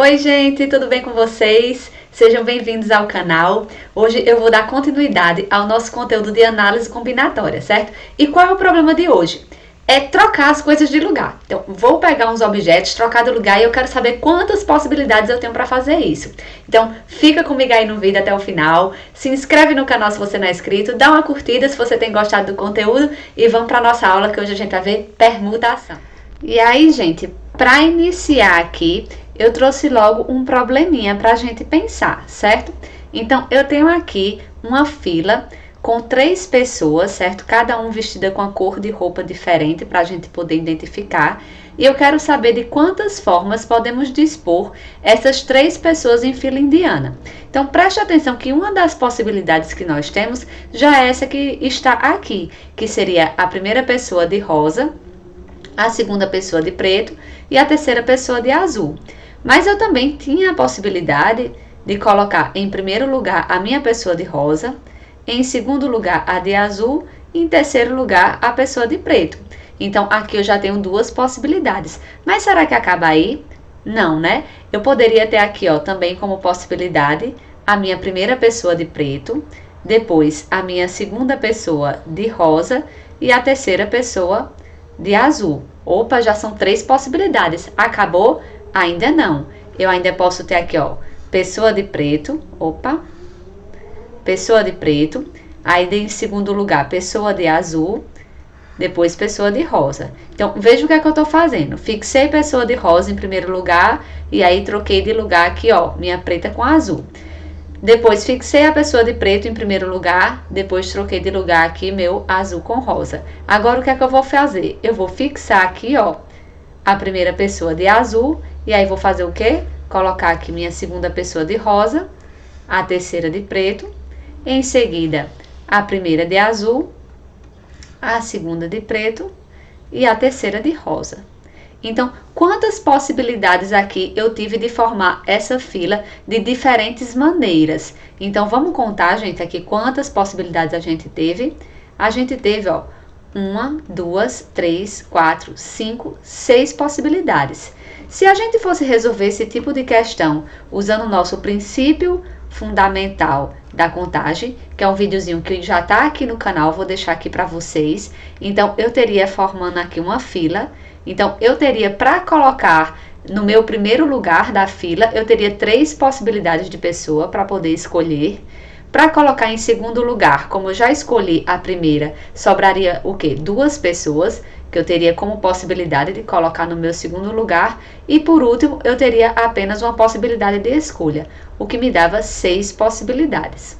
Oi gente, tudo bem com vocês? Sejam bem-vindos ao canal. Hoje eu vou dar continuidade ao nosso conteúdo de análise combinatória, certo? E qual é o problema de hoje? É trocar as coisas de lugar. Então, vou pegar uns objetos, trocar de lugar e eu quero saber quantas possibilidades eu tenho para fazer isso. Então, fica comigo aí no vídeo até o final. Se inscreve no canal se você não é inscrito, dá uma curtida se você tem gostado do conteúdo e vamos para a nossa aula que hoje a gente vai ver permutação. E aí, gente, para iniciar aqui, eu trouxe logo um probleminha para a gente pensar, certo? Então, eu tenho aqui uma fila com 3 pessoas, certo? Cada um vestida com a cor de roupa diferente para a gente poder identificar. E eu quero saber de quantas formas podemos dispor essas 3 pessoas em fila indiana. Então, preste atenção que uma das possibilidades que nós temos já é essa que está aqui, que seria a primeira pessoa de rosa, a segunda pessoa de preto e a terceira pessoa de azul. Mas eu também tinha a possibilidade de colocar em primeiro lugar a minha pessoa de rosa, em segundo lugar a de azul e em terceiro lugar a pessoa de preto. Então aqui eu já tenho 2 possibilidades. Mas será que acaba aí? Não, né? Eu poderia ter aqui, ó, também como possibilidade a minha primeira pessoa de preto, depois a minha segunda pessoa de rosa e a terceira pessoa de azul. Opa, já são 3 possibilidades. Acabou? Ainda não. Eu ainda posso ter aqui, ó, pessoa de preto. Opa. Pessoa de preto. Aí em segundo lugar, pessoa de azul. Depois pessoa de rosa. Então, veja o que é que eu tô fazendo. Fixei pessoa de rosa em primeiro lugar. E aí troquei de lugar aqui, ó, minha preta com azul. Depois fixei a pessoa de preto em primeiro lugar, depois troquei de lugar aqui meu azul com rosa. Agora o que é que eu vou fazer? Eu vou fixar aqui, ó, a primeira pessoa de azul, e aí vou fazer o quê? Colocar aqui minha segunda pessoa de rosa, a terceira de preto, em seguida a primeira de azul, a segunda de preto e a terceira de rosa. Então, quantas possibilidades aqui eu tive de formar essa fila de diferentes maneiras? Então, vamos contar, gente, aqui quantas possibilidades a gente teve. A gente teve, ó, 1, 2, 3, 4, 5, 6 possibilidades. Se a gente fosse resolver esse tipo de questão usando o nosso princípio fundamental da contagem, que é um videozinho que já está aqui no canal, vou deixar aqui para vocês. Então, eu teria formando aqui uma fila. Então, eu teria para colocar no meu primeiro lugar da fila, eu teria 3 possibilidades de pessoa para poder escolher. Para colocar em segundo lugar, como eu já escolhi a primeira, sobraria o quê? 2 pessoas, que eu teria como possibilidade de colocar no meu segundo lugar. E por último, eu teria apenas uma possibilidade de escolha, o que me dava 6 possibilidades.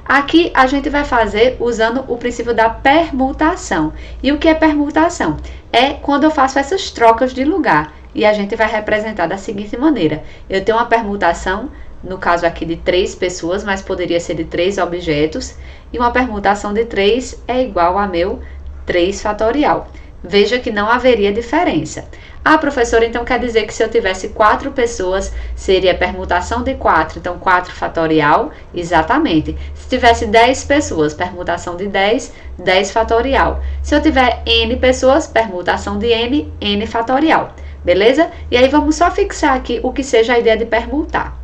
Aqui a gente vai fazer usando o princípio da permutação. E o que é permutação? É quando eu faço essas trocas de lugar. E a gente vai representar da seguinte maneira. Eu tenho uma permutação, no caso aqui de 3 pessoas, mas poderia ser de 3 objetos. E uma permutação de 3 é igual a meu 3 fatorial. Veja que não haveria diferença. Ah, professora, então quer dizer que se eu tivesse 4 pessoas, seria permutação de 4, então 4 fatorial? Exatamente. Se tivesse 10 pessoas, permutação de 10, 10 fatorial. Se eu tiver n pessoas, permutação de n, n fatorial. Beleza? E aí vamos só fixar aqui o que seja a ideia de permutar.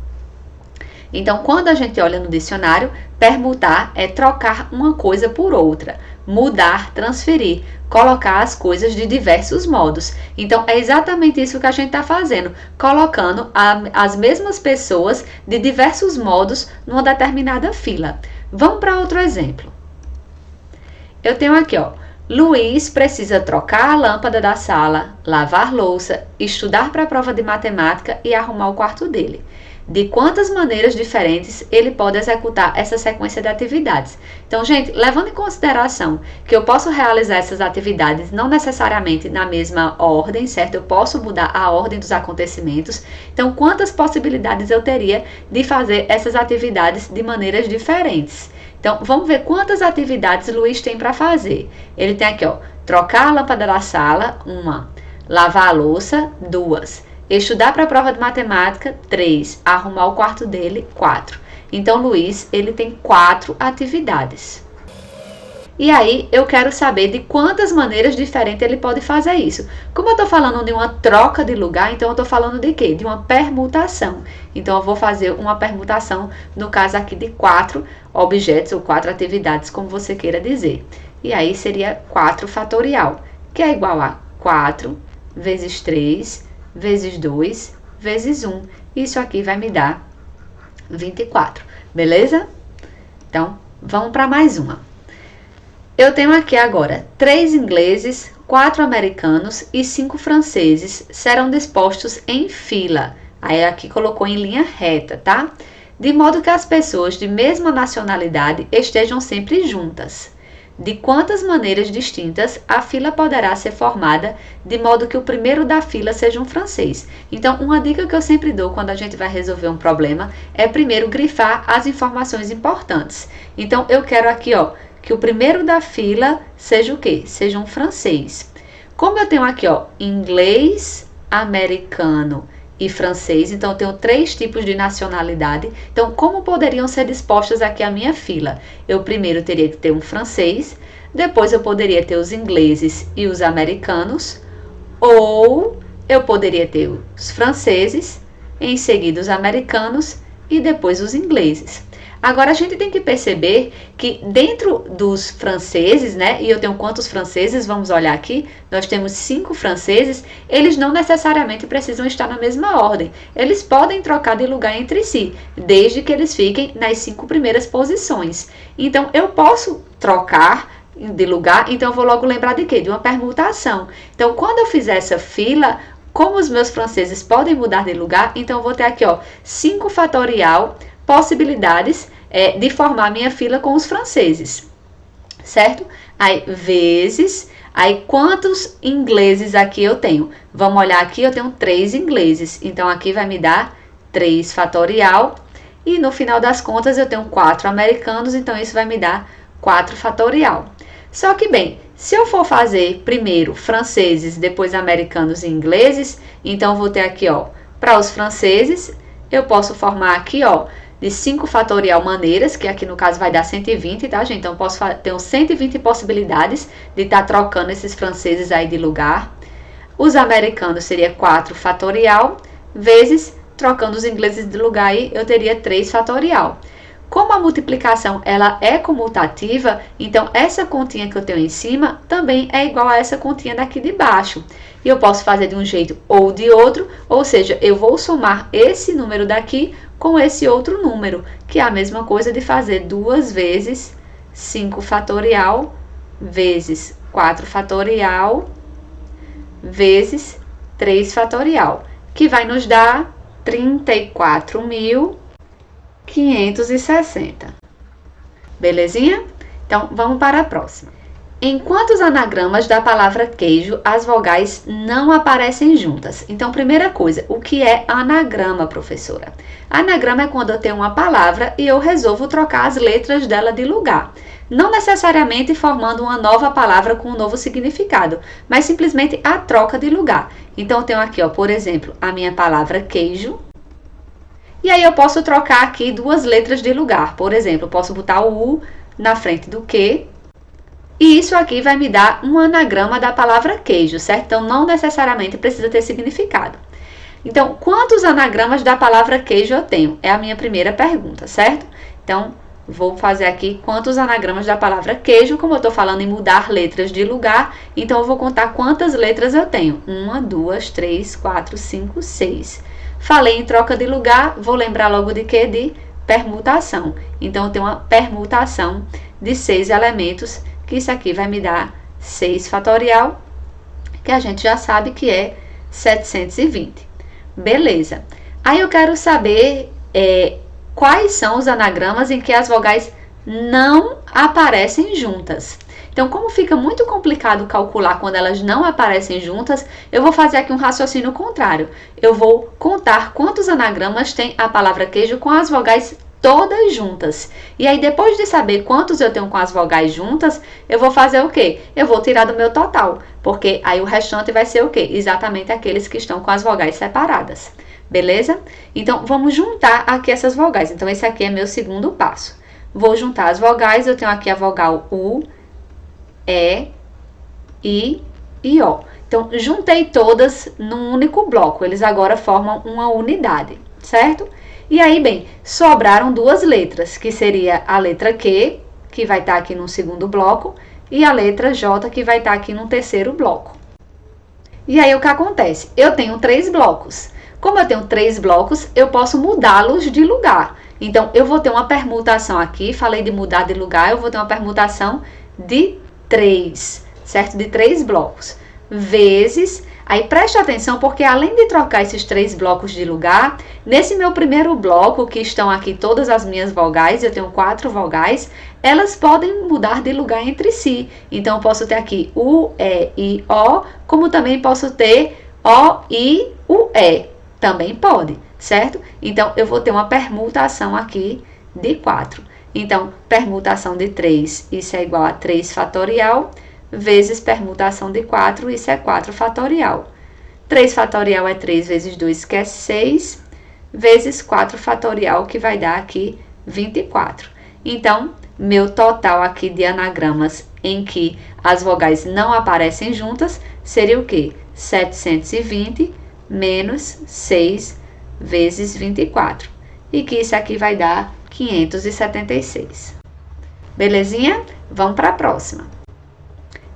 Então, quando a gente olha no dicionário, permutar é trocar uma coisa por outra, mudar, transferir, colocar as coisas de diversos modos. Então, é exatamente isso que a gente está fazendo, colocando as mesmas pessoas de diversos modos numa determinada fila. Vamos para outro exemplo. Eu tenho aqui, ó, Luiz precisa trocar a lâmpada da sala, lavar louça, estudar para a prova de matemática e arrumar o quarto dele. De quantas maneiras diferentes ele pode executar essa sequência de atividades. Então, gente, levando em consideração que eu posso realizar essas atividades não necessariamente na mesma ordem, certo? Eu posso mudar a ordem dos acontecimentos. Então, quantas possibilidades eu teria de fazer essas atividades de maneiras diferentes? Então, vamos ver quantas atividades Luiz tem para fazer. Ele tem aqui, ó, trocar a lâmpada da sala, 1. Lavar a louça, 2. Estudar para a prova de matemática, 3. Arrumar o quarto dele, 4. Então, Luiz, ele tem 4 atividades. E aí eu quero saber de quantas maneiras diferentes ele pode fazer isso. Como eu estou falando de uma troca de lugar, então eu estou falando de quê? De uma permutação. Então eu vou fazer uma permutação, no caso aqui de 4 objetos ou 4 atividades, como você queira dizer. E aí seria 4 fatorial, que é igual a 4 vezes 3 vezes 2 vezes 1. Isso aqui vai me dar 24, beleza? Então, vamos para mais uma. Eu tenho aqui agora 3 ingleses, 4 americanos e 5 franceses serão dispostos em fila. Aí aqui colocou em linha reta, tá? De modo que as pessoas de mesma nacionalidade estejam sempre juntas. De quantas maneiras distintas a fila poderá ser formada, de modo que o primeiro da fila seja um francês? Então, uma dica que eu sempre dou quando a gente vai resolver um problema é primeiro grifar as informações importantes. Então, eu quero aqui, ó, que o primeiro da fila seja o quê? Seja um francês. Como eu tenho aqui, ó, inglês, americano e francês, então eu tenho 3 tipos de nacionalidade. Então, como poderiam ser dispostas aqui a minha fila? Eu primeiro teria que ter um francês, depois eu poderia ter os ingleses e os americanos, ou eu poderia ter os franceses, em seguida os americanos e depois os ingleses. Agora, a gente tem que perceber que dentro dos franceses, né, e eu tenho quantos franceses, vamos olhar aqui, nós temos 5 franceses, eles não necessariamente precisam estar na mesma ordem. Eles podem trocar de lugar entre si, desde que eles fiquem nas 5 primeiras posições. Então, eu posso trocar de lugar, então eu vou logo lembrar de quê? De uma permutação. Então, quando eu fizer essa fila, como os meus franceses podem mudar de lugar, então eu vou ter aqui, ó, 5 fatorial possibilidades de formar minha fila com os franceses, certo? Aí, vezes, aí quantos ingleses aqui eu tenho? Vamos olhar aqui, eu tenho 3 ingleses, então aqui vai me dar 3 fatorial, e no final das contas eu tenho 4 americanos, então isso vai me dar 4 fatorial. Só que, bem, se eu for fazer primeiro franceses, depois americanos e ingleses, então eu vou ter aqui, ó, para os franceses, eu posso formar aqui, ó, de 5 fatorial maneiras, que aqui no caso vai dar 120, tá, gente? Então, eu posso ter 120 possibilidades de estar trocando esses franceses aí de lugar. Os americanos seria 4 fatorial, vezes, trocando os ingleses de lugar aí, eu teria 3 fatorial. Como a multiplicação ela é comutativa, então essa continha que eu tenho em cima também é igual a essa continha daqui de baixo. E eu posso fazer de um jeito ou de outro, ou seja, eu vou somar esse número daqui com esse outro número, que é a mesma coisa de fazer 2 vezes 5 fatorial vezes 4 fatorial vezes 3 fatorial, que vai nos dar 34.560. Belezinha? Então, vamos para a próxima. Em quantos anagramas da palavra queijo as vogais não aparecem juntas? Então, primeira coisa, o que é anagrama, professora? Anagrama é quando eu tenho uma palavra e eu resolvo trocar as letras dela de lugar. Não necessariamente formando uma nova palavra com um novo significado, mas simplesmente a troca de lugar. Então, eu tenho aqui, ó, por exemplo, a minha palavra queijo. E aí eu posso trocar aqui 2 letras de lugar. Por exemplo, eu posso botar o U na frente do Q. E isso aqui vai me dar um anagrama da palavra queijo, certo? Então, não necessariamente precisa ter significado. Então, quantos anagramas da palavra queijo eu tenho? É a minha primeira pergunta, certo? Então, vou fazer aqui quantos anagramas da palavra queijo. Como eu estou falando em mudar letras de lugar, então eu vou contar quantas letras eu tenho. 1, 2, 3, 4, 5, 6. Falei em troca de lugar, vou lembrar logo de quê? De permutação. Então, eu tenho uma permutação de 6 elementos, que isso aqui vai me dar 6 fatorial, que a gente já sabe que é 720. Beleza. Aí eu quero saber quais são os anagramas em que as vogais não aparecem juntas. Então, como fica muito complicado calcular quando elas não aparecem juntas, eu vou fazer aqui um raciocínio contrário. Eu vou contar quantos anagramas tem a palavra queijo com as vogais todas juntas. E aí, depois de saber quantos eu tenho com as vogais juntas, eu vou fazer o quê? Eu vou tirar do meu total, porque aí o restante vai ser o quê? Exatamente aqueles que estão com as vogais separadas. Beleza? Então, vamos juntar aqui essas vogais. Então, esse aqui é meu segundo passo. Vou juntar as vogais, eu tenho aqui a vogal U, E, I e O. Então, juntei todas num único bloco. Eles agora formam uma unidade, certo? E aí, bem, sobraram duas letras, que seria a letra Q, que vai estar aqui no segundo bloco, e a letra J, que vai estar aqui no terceiro bloco. E aí, o que acontece? Eu tenho 3 blocos. Como eu tenho 3 blocos, eu posso mudá-los de lugar. Então, eu vou ter uma permutação aqui, falei de mudar de lugar, eu vou ter uma permutação de 3, certo? De 3 blocos. Vezes, aí preste atenção, porque além de trocar esses 3 blocos de lugar, nesse meu primeiro bloco, que estão aqui todas as minhas vogais, eu tenho 4 vogais, elas podem mudar de lugar entre si. Então, eu posso ter aqui U, E, I, O, como também posso ter O, I, U, E. Também pode, certo? Então, eu vou ter uma permutação aqui de 4. Então, permutação de 3, isso é igual a 3 fatorial, vezes permutação de 4, isso é 4 fatorial. 3 fatorial é 3 vezes 2, que é 6, vezes 4 fatorial, que vai dar aqui 24. Então, meu total aqui de anagramas em que as vogais não aparecem juntas seria o quê? 720 menos 6 vezes 24. E que isso aqui vai dar 576. Belezinha? Vamos para a próxima.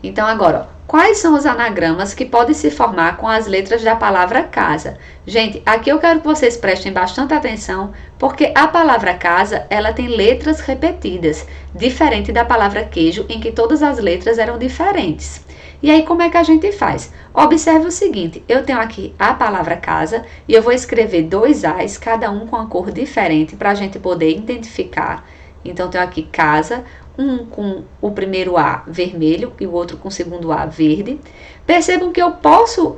Então, agora, ó, quais são os anagramas que podem se formar com as letras da palavra casa? Gente, aqui eu quero que vocês prestem bastante atenção, porque a palavra casa, ela tem letras repetidas, diferente da palavra queijo, em que todas as letras eram diferentes. E aí, como é que a gente faz? Observe o seguinte, eu tenho aqui a palavra casa e eu vou escrever 2 As, cada um com uma cor diferente, para a gente poder identificar. Então, tenho aqui casa, um com o primeiro A vermelho e o outro com o segundo A verde. Percebam que eu posso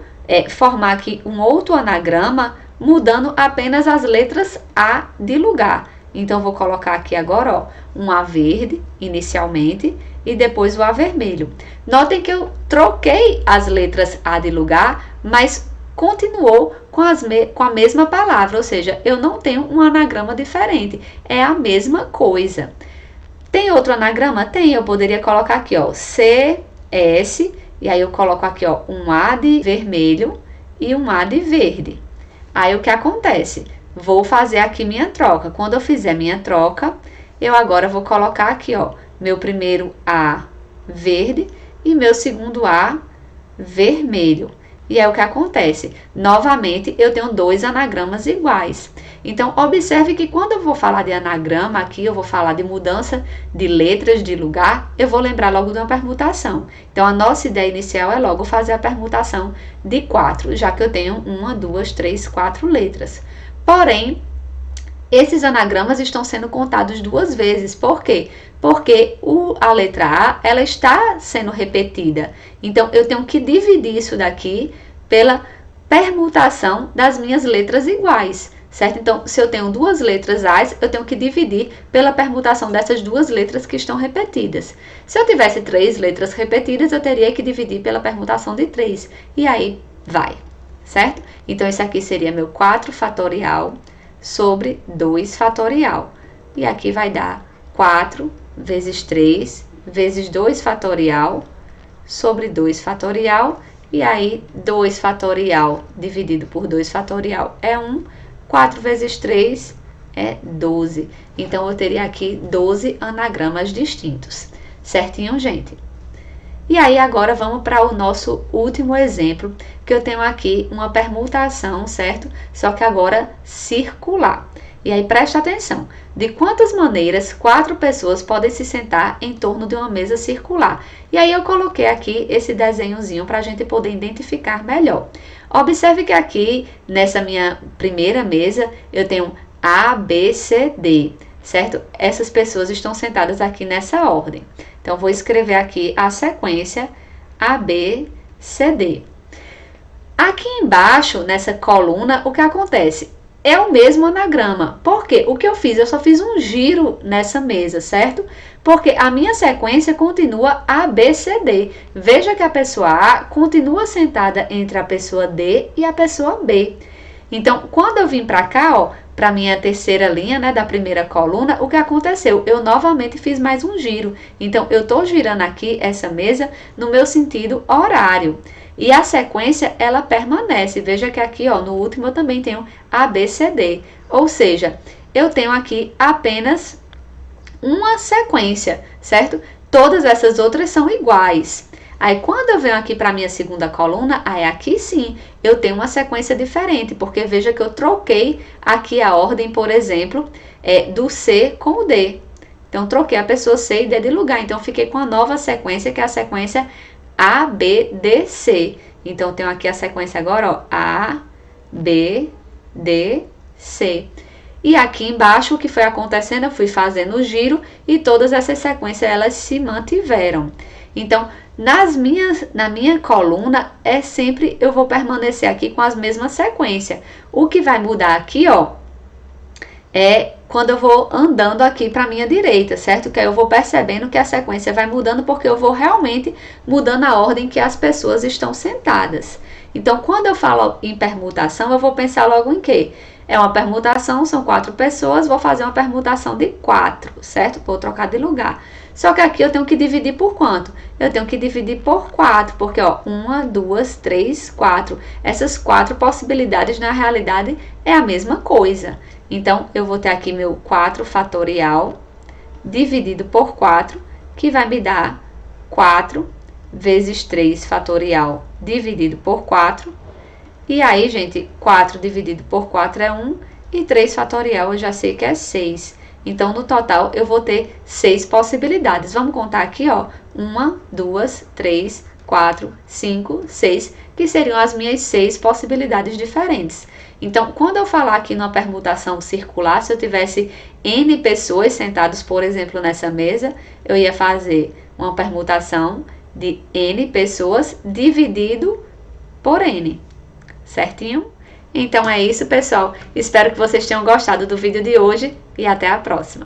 formar aqui um outro anagrama mudando apenas as letras A de lugar. Então, vou colocar aqui agora, ó, um A verde inicialmente e depois o A vermelho. Notem que eu troquei as letras A de lugar, mas continuou com a mesma palavra, ou seja, eu não tenho um anagrama diferente, é a mesma coisa. Tem outro anagrama? Tem, eu poderia colocar aqui, ó, CS, e aí eu coloco aqui, ó, um A de vermelho e um A de verde. Aí o que acontece? Vou fazer aqui minha troca. Quando eu fizer minha troca, eu agora vou colocar aqui, ó, meu primeiro A verde e meu segundo A vermelho. E é o que acontece. Novamente, eu tenho 2 anagramas iguais. Então, observe que quando eu vou falar de anagrama aqui, eu vou falar de mudança de letras de lugar, eu vou lembrar logo de uma permutação. Então, a nossa ideia inicial é logo fazer a permutação de 4, já que eu tenho 1, 2, 3, 4 letras. Porém, esses anagramas estão sendo contados 2 vezes. Por quê? Porque a letra A, ela está sendo repetida. Então, eu tenho que dividir isso daqui pela permutação das minhas letras iguais, certo? Então, se eu tenho 2 letras A's, eu tenho que dividir pela permutação dessas 2 letras que estão repetidas. Se eu tivesse 3 letras repetidas, eu teria que dividir pela permutação de 3. E aí, vai, certo? Então, esse aqui seria meu 4 fatorial sobre 2 fatorial. E aqui vai dar 4 vezes 3 vezes 2 fatorial sobre 2 fatorial. E aí, 2 fatorial dividido por 2 fatorial é 1. 4 vezes 3 é 12. Então, eu teria aqui 12 anagramas distintos. Certinho, gente? E aí, agora vamos para o nosso último exemplo, que eu tenho aqui uma permutação, certo? Só que agora circular. E aí, presta atenção. De quantas maneiras 4 pessoas podem se sentar em torno de uma mesa circular? E aí, eu coloquei aqui esse desenhozinho para a gente poder identificar melhor. Observe que aqui, nessa minha primeira mesa, eu tenho A, B, C, D, certo? Essas pessoas estão sentadas aqui nessa ordem. Então, vou escrever aqui a sequência A, B, C, D. Aqui embaixo, nessa coluna, o que acontece? É o mesmo anagrama. Por quê? O que eu fiz? Eu só fiz um giro nessa mesa, certo? Porque a minha sequência continua A, B, C, D. Veja que a pessoa A continua sentada entre a pessoa D e a pessoa B. Então, quando eu vim para cá, ó, para minha terceira linha, né, da primeira coluna, o que aconteceu? Eu novamente fiz mais um giro. Então, eu estou girando aqui essa mesa no meu sentido horário. E a sequência, ela permanece. Veja que aqui, ó, no último eu também tenho ABCD. Ou seja, eu tenho aqui apenas uma sequência, certo? Todas essas outras são iguais. Aí, quando eu venho aqui para a minha segunda coluna, aí aqui sim, eu tenho uma sequência diferente, porque veja que eu troquei aqui a ordem, por exemplo, do C com o D. Então, troquei a pessoa C e D de lugar. Então, fiquei com a nova sequência, que é a sequência A, B, D, C. Então, eu tenho aqui a sequência agora, ó, A, B, D, C. E aqui embaixo, o que foi acontecendo, eu fui fazendo o giro e todas essas sequências, elas se mantiveram. Então, na minha coluna, sempre eu vou permanecer aqui com as mesmas sequências. O que vai mudar aqui, ó, é quando eu vou andando aqui para a minha direita, certo? Que aí eu vou percebendo que a sequência vai mudando, porque eu vou realmente mudando a ordem que as pessoas estão sentadas. Então, quando eu falo em permutação, eu vou pensar logo em quê? É uma permutação, são 4 pessoas, vou fazer uma permutação de 4, certo? Vou trocar de lugar. Só que aqui eu tenho que dividir por quanto? Eu tenho que dividir por 4, porque, ó, 1, 2, 3, 4. Essas 4 possibilidades, na realidade, é a mesma coisa. Então, eu vou ter aqui meu 4 fatorial dividido por 4, que vai me dar 4 vezes 3 fatorial dividido por 4. E aí, gente, 4 dividido por 4 é 1 e 3 fatorial eu já sei que é 6. Então, no total, eu vou ter 6 possibilidades. Vamos contar aqui, ó. 1, 2, 3, 4, 5, 6, que seriam as minhas 6 possibilidades diferentes. Então, quando eu falar aqui numa permutação circular, se eu tivesse N pessoas sentadas, por exemplo, nessa mesa, eu ia fazer uma permutação de N pessoas dividido por N. Certinho? Então é isso, pessoal. Espero que vocês tenham gostado do vídeo de hoje e até a próxima.